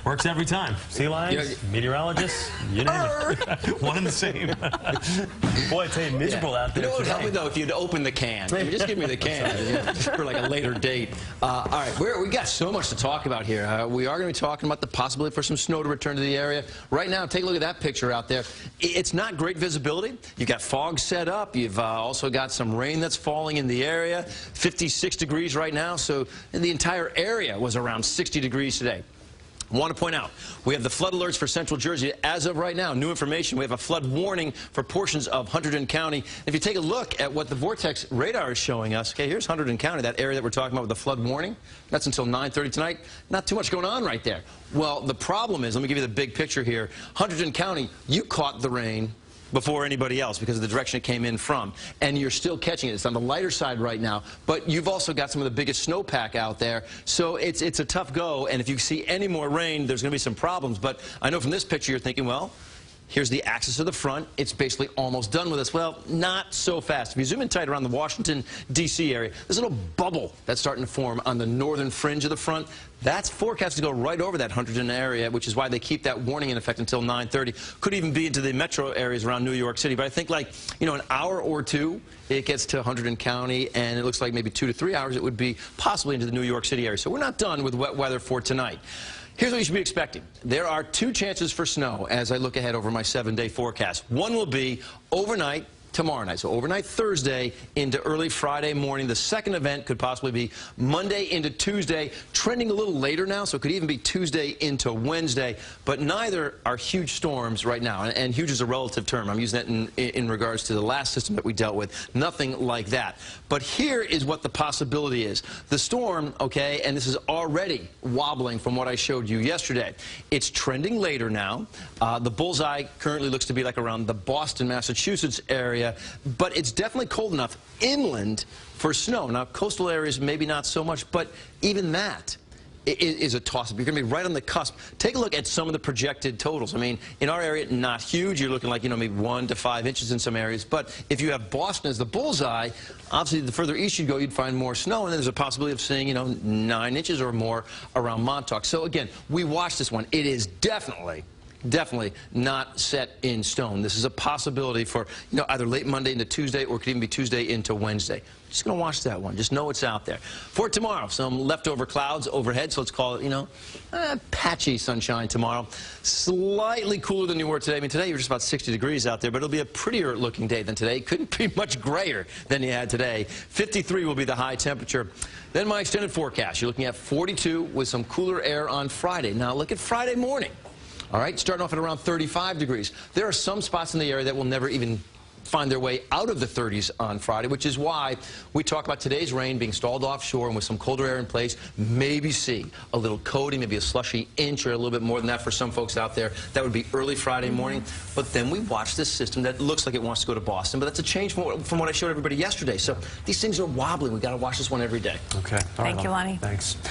Works every time. Sea lions, meteorologists, you name it. One and the same. Boy, it's miserable out there. You know what would help today. me, though, if you'd open the can. I mean, just give me the can for like a later date. All right, we got so much to talk about here. We are going to be talking about the possibility for some snow to return to the area. Right now, take a look at that picture out there. It's not great visibility. You've got fog set up. You've also got some rain that's falling in the area. 56 degrees right now, so the entire area was around 60 degrees today. I want to point out, we have the flood alerts for central Jersey. As of right now, new information, we have a flood warning for portions of Hunterdon County. If you take a look at what the vortex radar is showing us, okay, here's Hunterdon County, that area that we're talking about with the flood warning. That's until 9:30 tonight. Not too much going on right there. Well, the problem is, let me give you the big picture here. Hunterdon County, you caught the rain before anybody else because of the direction it came in from. And you're still catching it. It's on the lighter side right now. But you've also got some of the biggest snowpack out there. So it's a tough go. And if you see any more rain, there's going to be some problems. But I know from this picture you're thinking, well, here's the axis of the front. It's basically almost done with us. Well, not so fast. If you zoom in tight around the Washington, D.C. area, there's a little bubble that's starting to form on the northern fringe of the front. That's forecast to go right over that Hunterdon area, which is why they keep that warning in effect until 9:30. Could even be into the metro areas around New York City. But I think, like, you know, an hour or two, it gets to Hunterdon County, and it looks like maybe 2 to 3 hours it would be possibly into the New York City area. So we're not done with wet weather for tonight. Here's what you should be expecting. There are 2 chances for snow as I look ahead over my 7-day forecast. One will be overnight tomorrow night. So overnight Thursday into early Friday morning. The second event could possibly be Monday into Tuesday, trending a little later now, so it could even be Tuesday into Wednesday. But neither are huge storms right now. And huge is a relative term. I'm using that in regards to the last system that we dealt with. Nothing like that. But here is what the possibility is. The storm, okay, and this is already wobbling from what I showed you yesterday. It's trending later now. The bullseye currently looks to be like around the Boston, Massachusetts area. But it's definitely cold enough inland for snow. Now, coastal areas, maybe not so much, but even that is a toss-up. You're going to be right on the cusp. Take a look at some of the projected totals. I mean, in our area, not huge. You're looking like, you know, maybe 1 to 5 inches in some areas. But if you have Boston as the bullseye, obviously the further east you go, you'd find more snow. And then there's a possibility of seeing, you know, 9 inches or more around Montauk. So, again, we watched this one. It is definitely not set in stone. This is a possibility for, you know, either late Monday into Tuesday or it could even be Tuesday into Wednesday. Just going to watch that one. Just know it's out there. For tomorrow, some leftover clouds overhead, so let's call it, you know, patchy sunshine tomorrow. Slightly cooler than you were today. I mean, today you're just about 60 degrees out there, but it'll be a prettier looking day than today. Couldn't be much grayer than you had today. 53 will be the high temperature. Then my extended forecast. You're looking at 42 with some cooler air on Friday. Now look at Friday morning. All right, starting off at around 35 degrees. There are some spots in the area that will never even find their way out of the 30s on Friday, which is why we talk about today's rain being stalled offshore and with some colder air in place, maybe see a little coating, maybe a slushy inch or a little bit more than that for some folks out there. That would be early Friday morning. But then we watch this system that looks like it wants to go to Boston, but that's a change from what I showed everybody yesterday. So these things are wobbling. We've got to watch this one every day. Okay. All right, Thank you, Lonnie. Thanks.